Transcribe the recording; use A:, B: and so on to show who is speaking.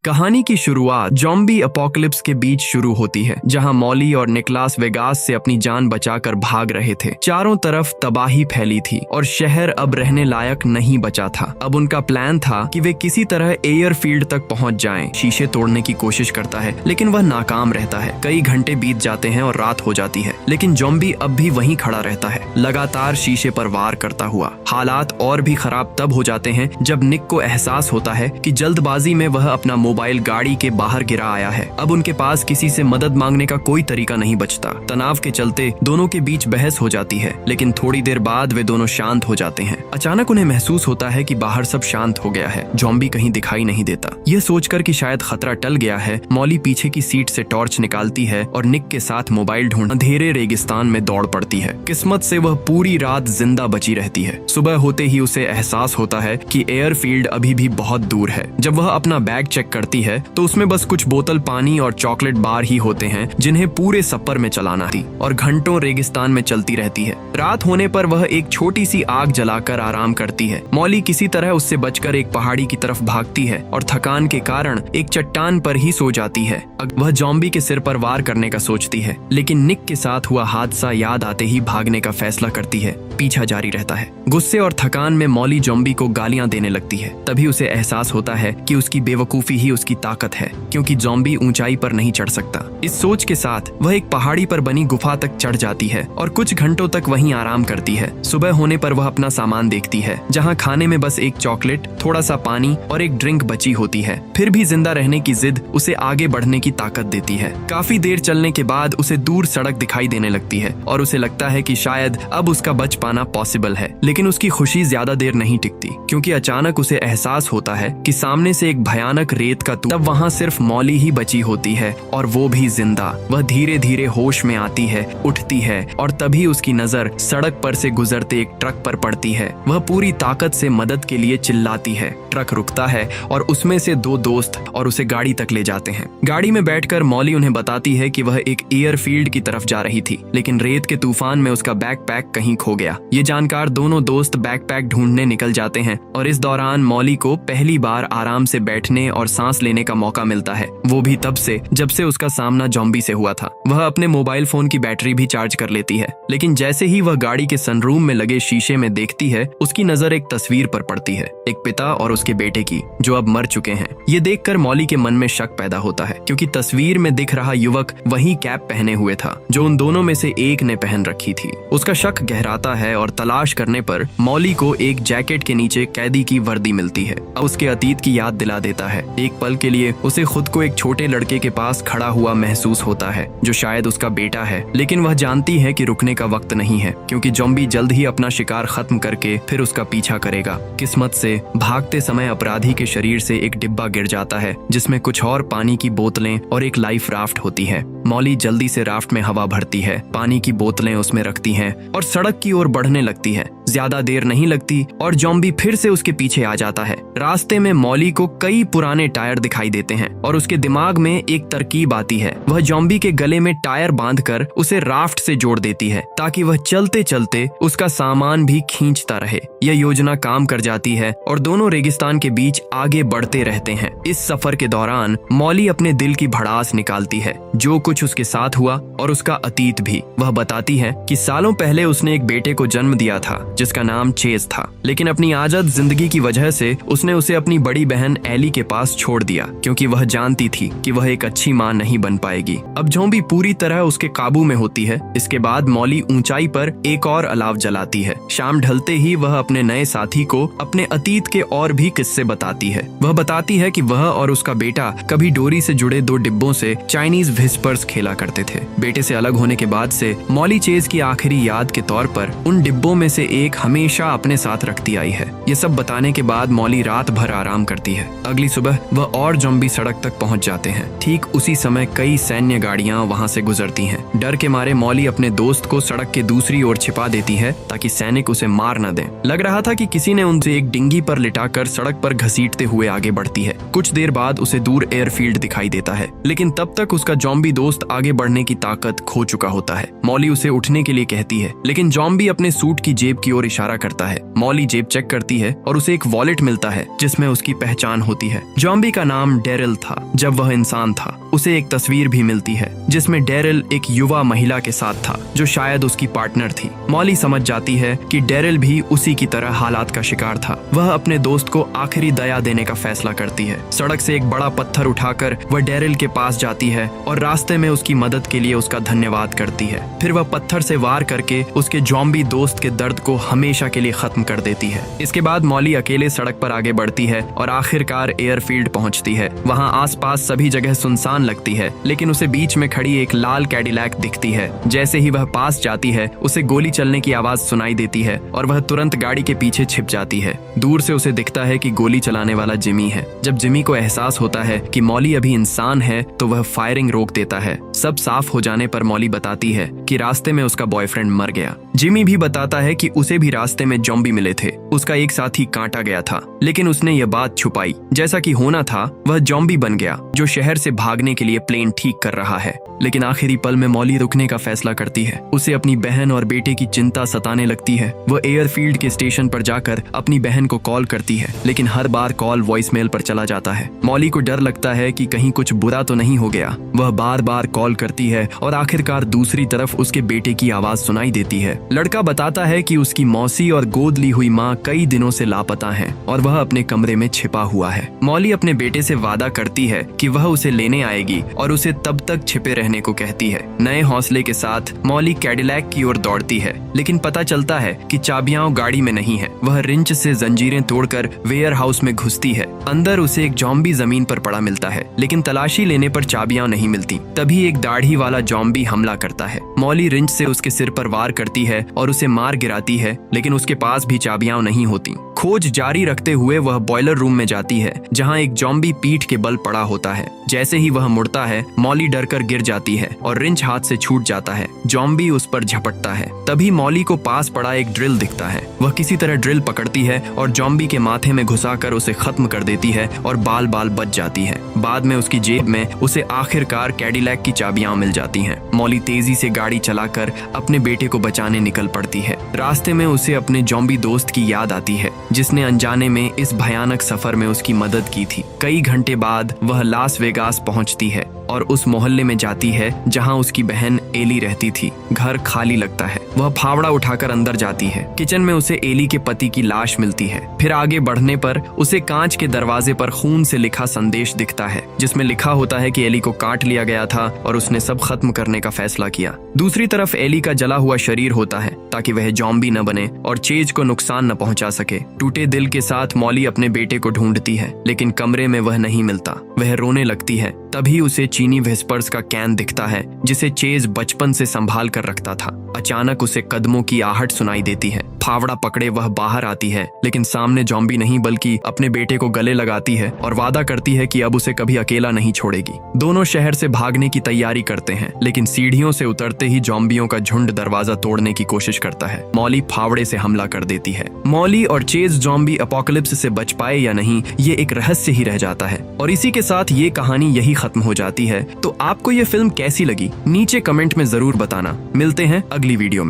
A: कहानी की शुरुआत ज़ॉम्बी अपोकलिप्स के बीच शुरू होती है, जहां मॉली और निकलास वेगास से अपनी जान बचाकर भाग रहे थे। चारों तरफ तबाही फैली थी और शहर अब रहने लायक नहीं बचा था। अब उनका प्लान था कि वे किसी तरह एयरफील्ड तक पहुंच जाएं। शीशे तोड़ने की कोशिश करता है, लेकिन वह नाकाम रहता है। कई घंटे बीत जाते हैं और रात हो जाती है, लेकिन ज़ॉम्बी अब भी वहीं खड़ा रहता है, लगातार शीशे पर वार करता हुआ। हालात और भी खराब तब हो जाते हैं जब निक को एहसास होता है कि जल्दबाजी में वह अपना मोबाइल गाड़ी के बाहर गिरा आया है। अब उनके पास किसी से मदद मांगने का कोई तरीका नहीं बचता। तनाव के चलते दोनों के बीच बहस हो जाती है, लेकिन थोड़ी देर बाद वे दोनों शांत हो जाते हैं। अचानक उन्हें महसूस होता है कि बाहर सब शांत हो गया है, ज़ॉम्बी कहीं दिखाई नहीं देता। यह सोचकर कि शायद खतरा टल गया है, मॉली पीछे की सीट से टॉर्च निकालती है और निक के साथ मोबाइल ढूंढ अंधेरे रेगिस्तान में दौड़ पड़ती है। किस्मत से वह पूरी रात जिंदा बची रहती है। सुबह होते ही उसे एहसास होता है कि एयरफील्ड अभी भी बहुत दूर है। जब वह अपना बैग चेक करती है तो उसमें बस कुछ बोतल पानी और चॉकलेट बार ही होते हैं, जिन्हें पूरे सफर में चलाना थी, और घंटों रेगिस्तान में चलती रहती है। रात होने पर वह एक छोटी सी आग जलाकर आराम करती है। मॉली किसी तरह उससे बचकर एक पहाड़ी की तरफ भागती है और थकान के कारण एक चट्टान पर ही सो जाती है। वह ज़ॉम्बी के सिर पर वार करने का सोचती है, लेकिन निक के साथ हुआ हादसा याद आते ही भागने का फैसला करती है। पीछा जारी रहता है। गुस्से और थकान में मॉली ज़ॉम्बी को गालियां देने लगती है। तभी उसे एहसास होता है कि उसकी बेवकूफी ही उसकी ताकत है, क्योंकि ज़ॉम्बी ऊंचाई पर नहीं चढ़ सकता। इस सोच के साथ वह एक पहाड़ी पर बनी गुफा तक चढ़ जाती है और कुछ घंटों तक वहीं आराम करती है। सुबह होने पर वह अपना सामान देखती है, जहां खाने में बस एक चॉकलेट, थोड़ा सा पानी और एक ड्रिंक बची होती है। फिर भी जिंदा रहने की जिद उसे आगे बढ़ने की ताकत देती है। काफी देर चलने के बाद उसे दूर सड़क दिखाई देने लगती है और उसे लगता है कि शायद अब उसका बच पाना पॉसिबल है। लेकिन उसकी खुशी ज्यादा देर नहीं टिकती, क्योंकि अचानक उसे एहसास होता है कि सामने से एक भयानक रेत का तब वहाँ सिर्फ मॉली ही बची होती है, और वो भी जिंदा। वह धीरे धीरे होश में आती है, उठती है, और तभी उसकी नजर सड़क पर से गुजरते एक ट्रक पर पड़ती है। वह पूरी ताकत से मदद के लिए चिल्लाती है। ट्रक रुकता है और उसमें से दो दोस्त और उसे गाड़ी तक ले जाते हैं। गाड़ी में बैठकर मॉली उन्हें बताती है कि वह एक एयरफील्ड की तरफ जा रही थी, लेकिन रेत के तूफान में उसका बैकपैक कहीं खो गया। ये जानकर दोनों दोस्त बैकपैक ढूंढने निकल जाते हैं, और इस दौरान मॉली को पहली बार आराम से बैठने और सांस लेने का मौका मिलता है, वो भी तब से जब से उसका सामना ज़ॉम्बी से हुआ था। वह अपने मोबाइल फोन की बैटरी भी चार्ज कर लेती है, लेकिन जैसे ही वह गाड़ी के सनरूम में लगे शीशे में देखती है, उसकी नजर एक तस्वीर पर पड़ती है, एक पिता और उसके बेटे की, जो अब मर चुके हैं। ये देखकर मॉली के मन में शक पैदा होता है, क्योंकि तस्वीर में दिख रहा युवक वही कैप पहने हुए था जो उन दोनों में से एक ने पहन रखी थी। उसका शक गहराता है और तलाश करने पर मॉली को एक जैकेट के नीचे कैदी की वर्दी मिलती है। अब उसके अतीत की याद दिला देता है। एक पल के लिए उसे खुद को एक छोटे लड़के के पास खड़ा हुआ महसूस होता है, जो शायद उसका बेटा है, लेकिन वह जानती है कि रुकने का वक्त नहीं है, क्योंकि ज़ॉम्बी जल्द ही अपना शिकार खत्म करके फिर उसका पीछा करेगा। किस्मत से भागते समय अपराधी के शरीर से एक डिब्बा गिर जाता है, जिसमें कुछ और पानी की बोतलें और एक लाइफ राफ्ट होती है। मॉली जल्दी से राफ्ट में हवा भरती है, पानी की बोतलें उसमें रखती हैं और सड़क की ओर बढ़ने लगती है। ज्यादा देर नहीं लगती और ज़ॉम्बी फिर से उसके पीछे आ जाता है। रास्ते में मॉली को कई पुराने टायर दिखाई देते हैं और उसके दिमाग में एक तरकीब आती है। वह ज़ॉम्बी के गले में टायर बांधकर उसे राफ्ट से जोड़ देती है, ताकि वह चलते चलते उसका सामान भी खींचता रहे। यह योजना काम कर जाती है और दोनों रेगिस्तान के बीच आगे बढ़ते रहते हैं। इस सफर के दौरान मॉली अपने दिल की भड़ास निकालती है, जो कुछ उसके साथ हुआ और उसका अतीत भी। वह बताती है कि सालों पहले उसने एक बेटे को जन्म दिया था, जिसका नाम चेज था, लेकिन अपनी आज़ाद जिंदगी की वजह से उसने उसे अपनी बड़ी बहन एली के पास छोड़ दिया, क्योंकि वह जानती थी कि वह एक अच्छी मां नहीं बन पाएगी। अब ज़ॉम्बी पूरी तरह उसके काबू में होती है। इसके बाद मॉली ऊंचाई पर एक और अलाव जलाती है। शाम ढलते ही वह अपने नए साथी को अपने अतीत के और भी किस्से बताती है। वह बताती है कि वह और उसका बेटा कभी डोरी से जुड़े दो डिब्बों से चाइनीज व्हिस्पर्स खेला करते थे। बेटे से अलग होने के बाद से मॉली चेज की आखिरी याद के तौर पर उन डिब्बों में से एक हमेशा अपने साथ रखती आई है। ये सब बताने के बाद मॉली रात भर आराम करती है। अगली सुबह वह और ज़ॉम्बी सड़क तक पहुंच जाते हैं। ठीक उसी समय कई सैन्य गाड़ियां वहां से गुजरती हैं। डर के मारे मॉली अपने दोस्त को सड़क के दूसरी ओर छिपा देती है, ताकि सैनिक उसे मार न दें। लग रहा था कि किसी ने उनसे एक डिंगी पर लिटाकर सड़क पर घसीटते हुए आगे बढ़ती है। कुछ देर बाद उसे दूर एयरफील्ड दिखाई देता है, लेकिन तब तक उसका ज़ॉम्बी दोस्त आगे बढ़ने की ताकत खो चुका होता है। मॉली उसे उठने के लिए कहती है, लेकिन ज़ॉम्बी अपने सूट की जेब की ओर इशारा करता है। मॉली जेब चेक करती है और उसे एक वॉलेट मिलता है, जिसमें उसकी पहचान होती है। ज़ॉम्बी मॉली का नाम डेरिल था। जब वह इंसान था उसे एक तस्वीर भी मिलती है जिसमें डेरिल एक युवा महिला के साथ था जो शायद उसकी पार्टनर थी। मॉली समझ जाती है कि डेरिल भी उसी की तरह हालात का शिकार था। वह अपने दोस्त को आखिरी दया देने का फैसला करती है। सड़क से एक बड़ा पत्थर उठाकर वह डेरिल के पास जाती है और रास्ते में उसकी मदद के लिए उसका धन्यवाद करती है। फिर वह पत्थर से वार करके उसके ज़ॉम्बी दोस्त के दर्द को हमेशा के लिए खत्म कर देती है। इसके बाद मॉली अकेले सड़क पर आगे बढ़ती है और आखिरकार एयरफील्ड पहुंचती है। वहां आसपास सभी जगह सुनसान लगती है, लेकिन उसे बीच में खड़ी एक लाल कैडिलैक दिखती है। जैसे ही वह पास जाती है उसे गोली चलने की आवाज सुनाई देती है और वह तुरंत गाड़ी के पीछे छिप जाती है। दूर से उसे दिखता है कि गोली चलाने वाला जिमी है। जब जिमी को एहसास होता है कि मॉली अभी इंसान है तो वह फायरिंग रोक देता है। सब साफ हो जाने पर मॉली बताती है कि रास्ते में उसका बॉयफ्रेंड मर गया। जिमी भी बताता है कि उसे भी रास्ते में ज़ॉम्बी मिले थे। उसका एक साथी काटा गया था, लेकिन उसने यह बात छुपाई। जैसा कि होना था वह ज़ॉम्बी बन गया जो शहर से भागने के लिए प्लेन ठीक कर रहा है। लेकिन आखिरी पल में मॉली रुकने का फैसला करती है। उसे अपनी बहन और बेटे की चिंता सताने लगती है। वह एयरफील्ड के स्टेशन पर जाकर अपनी बहन को कॉल करती है, लेकिन हर बार कॉल वॉइसमेल पर चला जाता है। मॉली को डर लगता है कि कहीं कुछ बुरा तो नहीं हो गया। वह बार बार कॉल करती है और आखिरकार दूसरी तरफ उसके बेटे की आवाज सुनाई देती है। लड़का बताता है कि उसकी मौसी और गोद ली हुई माँ कई दिनों से लापता हैं और वह अपने कमरे में छिपा हुआ है। मॉली अपने बेटे से वादा करती है कि वह उसे लेने आएगी और उसे तब तक छिपे रहने को कहती है। नए हौसले के साथ मॉली कैडिलैक की ओर दौड़ती है, लेकिन पता चलता है कि चाबियां गाड़ी में नहीं है। वह रिंच से जंजीरें तोड़कर वेयर हाउस में घुसती है। अंदर उसे एक ज़ॉम्बी जमीन पर पड़ा मिलता है, लेकिन तलाशी लेने पर चाबियां नहीं मिलती। तभी एक दाढ़ी वाला ज़ॉम्बी हमला करता है। मॉली रिंच से उसके सिर पर वार करती है और उसे मार गिराती है, लेकिन उसके पास भी चाबियां नहीं होती। खोज जारी रखते हुए वह बॉयलर रूम में जाती है जहां एक ज़ॉम्बी पीठ के बल पड़ा होता है। जैसे ही वह मुड़ता है मॉली डर कर गिर जाती है और रिंच हाथ से छूट जाता है। ज़ॉम्बी उस पर झपटता है। तभी मॉली को पास पड़ा एक ड्रिल दिखता है। वह किसी तरह ड्रिल पकड़ती है और ज़ॉम्बी के माथे में घुसाकर उसे खत्म कर देती है और बाल बाल बच जाती है। बाद में उसकी जेब में उसे आखिरकार कैडिलैक की चाबियां मिल जाती हैं। मॉली तेजी से गाड़ी चलाकर अपने बेटे को बचाने निकल पड़ती है। रास्ते में उसे अपने ज़ॉम्बी दोस्त की याद आती है जिसने अनजाने में इस भयानक सफर में उसकी मदद की थी। कई घंटे बाद वह लास वेगास पहुंचती है और उस मोहल्ले में जाती है जहां उसकी बहन एली रहती थी। घर खाली लगता है। वह फावड़ा उठाकर अंदर जाती है। किचन में उसे एली के पति की लाश मिलती है। फिर आगे बढ़ने पर उसे कांच के दरवाजे पर खून से लिखा संदेश दिखता है जिसमें लिखा होता है कि एली को काट लिया गया था और उसने सब खत्म करने का फैसला किया। दूसरी तरफ एली का जला हुआ शरीर होता है ताकि वह ज़ॉम्बी न बने और चेज को नुकसान न पहुंचा सके। टूटे दिल के साथ मॉली अपने बेटे को ढूंढती है, लेकिन कमरे में वह नहीं मिलता। वह रोने लगती है। तभी उसे चीनी व्हिस्पर्स का कैन दिखता है जिसे चेज बचपन से संभाल कर रखता था। अचानक उसे कदमों की आहट सुनाई देती है। फावड़ा पकड़े वह बाहर आती है, लेकिन सामने ज़ॉम्बी नहीं बल्कि अपने बेटे को गले लगाती है और वादा करती है कि अब उसे कभी अकेला नहीं छोड़ेगी। दोनों शहर से भागने की तैयारी करते हैं, लेकिन सीढ़ियों से उतरते ही ज़ॉम्बियों का झुंड दरवाजा तोड़ने की कोशिश करता है। मॉली फावड़े से हमला कर देती है। मॉली और चेज ज़ॉम्बी अपोकलिप्स से बच पाए या नहीं ये एक रहस्य ही रह जाता है। और इसी के साथ ये कहानी यही खत्म हो जाती है। तो आपको ये फिल्म कैसी लगी नीचे कमेंट में जरूर बताना। मिलते हैं अगली वीडियो में।